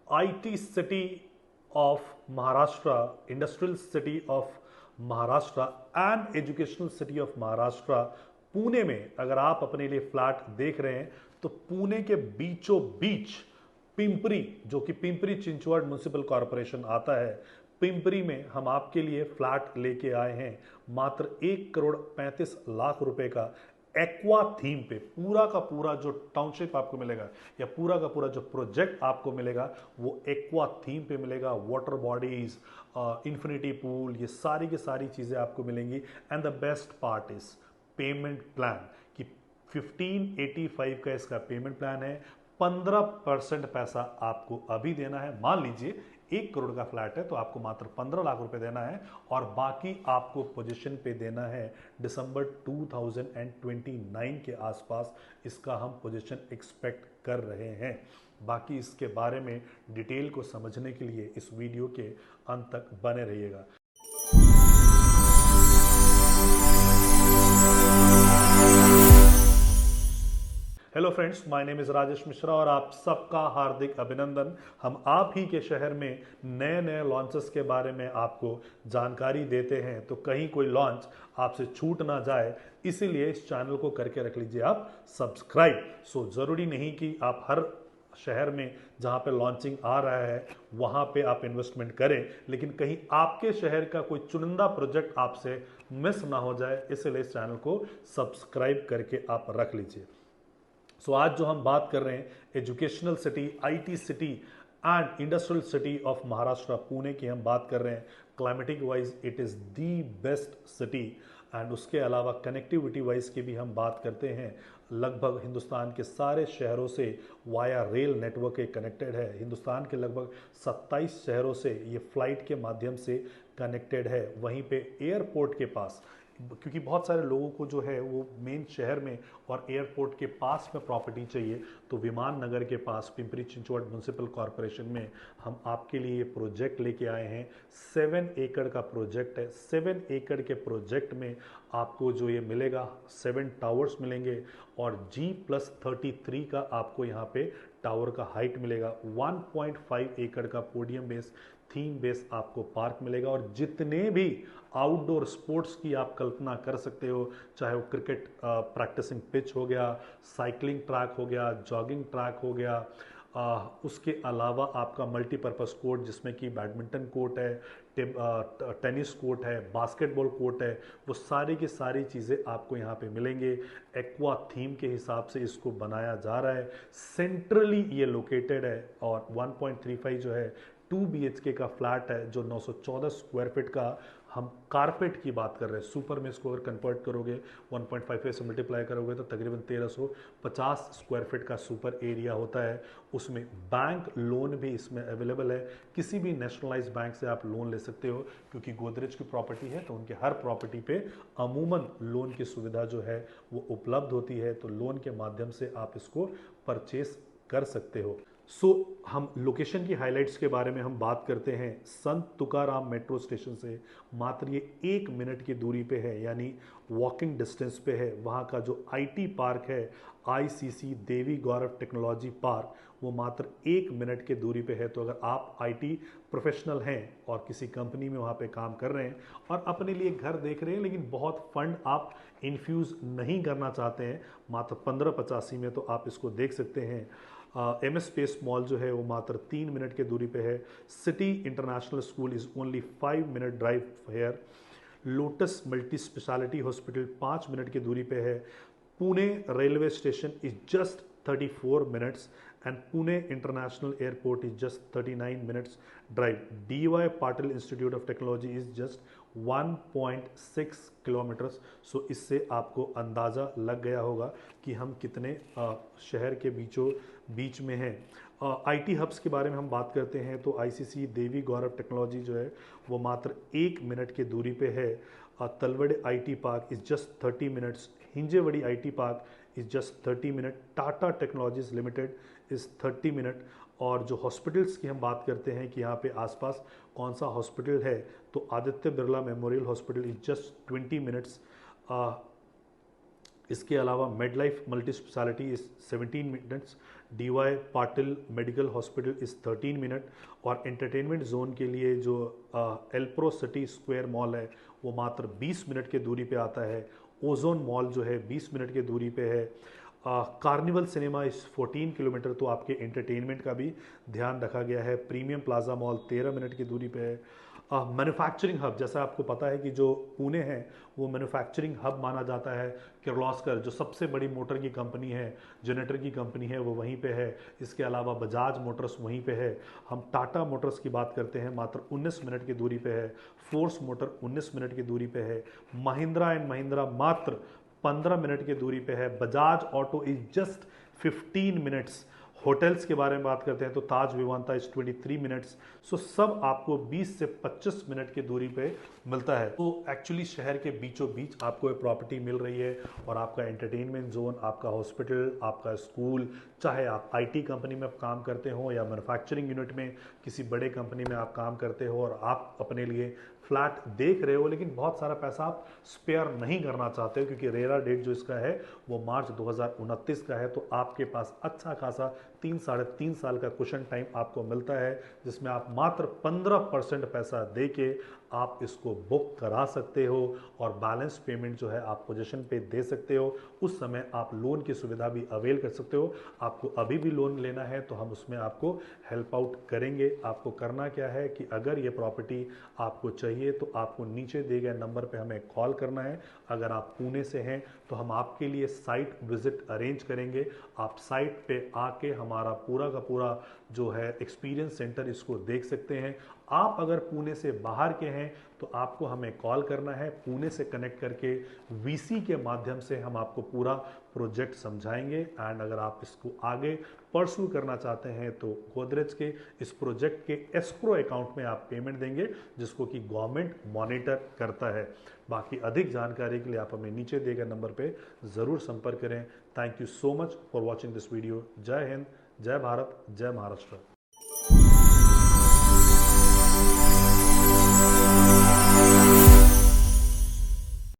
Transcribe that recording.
IT city of Maharashtra, industrial city of Maharashtra and educational city of Maharashtra Pune में अगर आप अपने लिए फ्लैट देख रहे हैं तो पुणे के बीचों बीच पिंपरी, जो कि पिंपरी चिंचवड म्युनिसिपल कॉरपोरेशन आता है, पिंपरी में हम आपके लिए फ्लैट लेके आए हैं मात्र 1,35,00,000 रुपए का एक्वा थीम पे। पूरा का पूरा जो टाउनशिप आपको मिलेगा या पूरा का पूरा जो प्रोजेक्ट आपको मिलेगा वो एक्वा थीम पे मिलेगा। वाटर बॉडीज, इन्फिनिटी पूल, ये सारी की सारी चीजें आपको मिलेंगी। And the best part is payment plan कि 1585 का इसका पेमेंट प्लान है। 15% पैसा आपको अभी देना है। मान लीजिए 1 करोड़ का फ्लैट है तो आपको मात्र 15 लाख रुपए देना है और बाकी आपको पोजीशन पे देना है दिसंबर 2029 के आसपास। इसका हम पोजीशन एक्सपेक्ट कर रहे हैं। बाकी इसके बारे में डिटेल को समझने के लिए इस वीडियो के अंत तक बने रहिएगा। Hello friends, my name is Rajesh Mishra और आप सबका हार्दिक अभिनंदन। हम आप ही के शहर में नए नए लॉन्चेस के बारे में आपको जानकारी देते हैं, तो कहीं कोई लॉन्च आपसे छूट ना जाए इसीलिए इस चैनल को करके रख लीजिए आप सब्सक्राइब। सो ज़रूरी नहीं कि आप हर शहर में जहाँ पे लॉन्चिंग आ रहा है वहाँ पे आप इन्वेस्टमेंट करें, लेकिन कहीं आपके शहर का कोई चुनिंदा प्रोजेक्ट आपसे मिस ना हो जाए, इसलिए इस चैनल को सब्सक्राइब करके आप रख लीजिए। सो आज जो हम बात कर रहे हैं educational city, IT city and industrial city of Maharashtra Pune की हम बात कर रहे हैं। Climatic wise it is the best city and उसके अलावा कनेक्टिविटी वाइज की भी हम बात करते हैं। लगभग हिंदुस्तान के सारे शहरों से वाया रेल नेटवर्क कनेक्टेड है। हिंदुस्तान के लगभग 27 शहरों से ये फ्लाइट के माध्यम से कनेक्टेड है। वहीं पे एयरपोर्ट के पास, क्योंकि बहुत सारे लोगों को जो है वो मेन शहर में और एयरपोर्ट के पास में प्रॉपर्टी चाहिए, तो विमान नगर के पास पिंपरी चिंचवड म्युनिसिपल कॉरपोरेशन में हम आपके लिए प्रोजेक्ट लेके आए हैं। 7 एकड़ का प्रोजेक्ट है। 7 एकड़ के प्रोजेक्ट में आपको जो ये मिलेगा 7 टावर्स मिलेंगे और G+33 का आपको यहाँ पे टावर का हाइट मिलेगा। 1.5 एकड़ का पोडियम बेस, थीम बेस आपको पार्क मिलेगा और जितने भी आउटडोर स्पोर्ट्स की आप कल्पना कर सकते हो, चाहे वो क्रिकेट प्रैक्टिसिंग पिच हो गया, साइकिलिंग ट्रैक हो गया, जॉगिंग ट्रैक हो गया, उसके अलावा आपका मल्टीपर्पज़ कोर्ट जिसमें कि बैडमिंटन कोर्ट है, टेनिस कोर्ट है, बास्केटबॉल कोर्ट है, वो सारी की सारी चीज़ें आपको यहाँ पे मिलेंगे। एक्वा थीम के हिसाब से इसको बनाया जा रहा है। सेंट्रली ये लोकेटेड है और 1.35 जो है 2 BHK का फ्लैट है जो 914 स्क्वायर फीट का। हम कारपेट की बात कर रहे हैं। सुपर में इसको अगर कन्वर्ट करोगे 1.5 से मल्टीप्लाई करोगे तो तकरीबन 1350 स्क्वायर फीट का सुपर एरिया होता है। उसमें बैंक लोन भी इसमें अवेलेबल है। किसी भी नेशनलाइज बैंक से आप लोन ले सकते हो, क्योंकि गोदरेज की प्रॉपर्टी है तो उनके हर प्रॉपर्टी पे अमूमन लोन की सुविधा जो है वो उपलब्ध होती है, तो लोन के माध्यम से आप इसको परचेस कर सकते हो। हम लोकेशन की हाइलाइट्स के बारे में हम बात करते हैं। संत तुकाराम मेट्रो स्टेशन से मात्र ये 1 मिनट की दूरी पे है, यानी वॉकिंग डिस्टेंस पे है। वहाँ का जो आईटी पार्क है, आईसीसी देवी गौरव टेक्नोलॉजी पार्क, वो मात्र 1 मिनट की दूरी पे है। तो अगर आप आईटी प्रोफेशनल हैं और किसी कंपनी में वहाँ पे काम कर रहे हैं और अपने लिए घर देख रहे हैं लेकिन बहुत फंड आप इन्फ्यूज़ नहीं करना चाहते हैं, मात्र 1585 में तो आप इसको देख सकते हैं। MS स्पेस मॉल जो है वो मात्र 3 मिनट के दूरी पे है। City international school is only 5 minute drive here. Lotus multi speciality hospital 5 minute की दूरी पे है। Pune railway station is just 34 minutes and Pune international airport is just 39 minutes drive. DY Patil institute of technology is just 1.6 kilometres. So इससे आपको अंदाज़ा लग गया होगा कि हम कितने शहर के बीचों बीच में हैं। आईटी हब्स के बारे में हम बात करते हैं तो आईसीसी देवी गौरव टेक्नोलॉजी जो है वो मात्र 1 मिनट की दूरी पे है। Talawade IT park is just 30 minutes. Hinjewadi IT park is just 30 minute. Tata technologies limited is 30 minute. और जो हॉस्पिटल्स की हम बात करते हैं कि यहाँ पे आसपास कौन सा हॉस्पिटल है, तो Aditya Birla memorial hospital is just 20 minutes. इसके अलावा made life multi speciality is 17 minutes. DY Patil medical hospital is 13 minute, और एंटरटेनमेंट जोन के लिए जो एल्प्रो सिटी स्क्वायर मॉल है वो मात्र 20 मिनट के दूरी पे आता है। ओजोन मॉल जो है 20 मिनट के दूरी पे है। कार्निवल सिनेमा इस 14 किलोमीटर, तो आपके एंटरटेनमेंट का भी ध्यान रखा गया है। प्रीमियम प्लाजा मॉल 13 मिनट की दूरी पे है। मैन्युफैक्चरिंग हब, जैसा आपको पता है कि जो पुणे है वो मैन्युफैक्चरिंग हब माना जाता है। किर्लोस्कर जो सबसे बड़ी मोटर की कंपनी है, जनरेटर की कंपनी है, वो वहीं पे है। इसके अलावा बजाज मोटर्स वहीं पे है। हम टाटा मोटर्स की बात करते हैं, मात्र 19 मिनट की दूरी पे है। फोर्स मोटर 19 मिनट की दूरी पे है। महिंद्रा एंड महिंद्रा मात्र 15 मिनट की दूरी पे है। Bajaj auto is just 15 minutes. Hotels के बारे में बात करते हैं तो ताज विवांता इज 23 मिनट्स। सो सब आपको 20 से 25 मिनट की दूरी पे मिलता है। तो एक्चुअली शहर के बीचों बीच आपको एक प्रॉपर्टी मिल रही है, और आपका एंटरटेनमेंट जोन, आपका हॉस्पिटल, आपका स्कूल, चाहे आप IT कंपनी में काम करते हो या मैन्युफैक्चरिंग यूनिट में किसी बड़े कंपनी में आप काम करते हो, और आप अपने लिए फ्लैट देख रहे हो लेकिन बहुत सारा पैसा आप स्पेयर नहीं करना चाहते हो क्योंकि रेरा डेट जो इसका है वो मार्च 2029 का है, तो आपके पास अच्छा खासा 3 साढ़े 3 साल का कुशन टाइम आपको मिलता है, जिसमें आप मात्र 15% पैसा दे के आप इसको बुक करा सकते हो, और बैलेंस पेमेंट जो है आप पोजीशन पे दे सकते हो। उस समय आप लोन की सुविधा भी अवेल कर सकते हो। आपको अभी भी लोन लेना है तो हम उसमें आपको हेल्प आउट करेंगे। आपको करना क्या है कि अगर ये प्रॉपर्टी आपको चाहिए तो आपको नीचे दिए गए नंबर पे हमें कॉल करना है। अगर आप पुणे से हैं तो हम आपके लिए साइट विजिट अरेंज करेंगे। आप साइट पे आके हमारा पूरा का पूरा जो है एक्सपीरियंस सेंटर इसको देख सकते हैं। आप अगर पुणे से बाहर के हैं तो आपको हमें कॉल करना है। पुणे से कनेक्ट करके VC के माध्यम से हम आपको पूरा प्रोजेक्ट समझाएंगे। एंड अगर आप इसको आगे परस्यू करना चाहते हैं तो गोदरेज के इस प्रोजेक्ट के एस्क्रो अकाउंट में आप पेमेंट देंगे, जिसको कि गवर्नमेंट मॉनिटर करता है। बाकी अधिक जानकारी के लिए आप हमें नीचे दिए गए नंबर पे ज़रूर संपर्क करें। Thank you so much for watching this video. जय हिंद, जय भारत, जय महाराष्ट्र।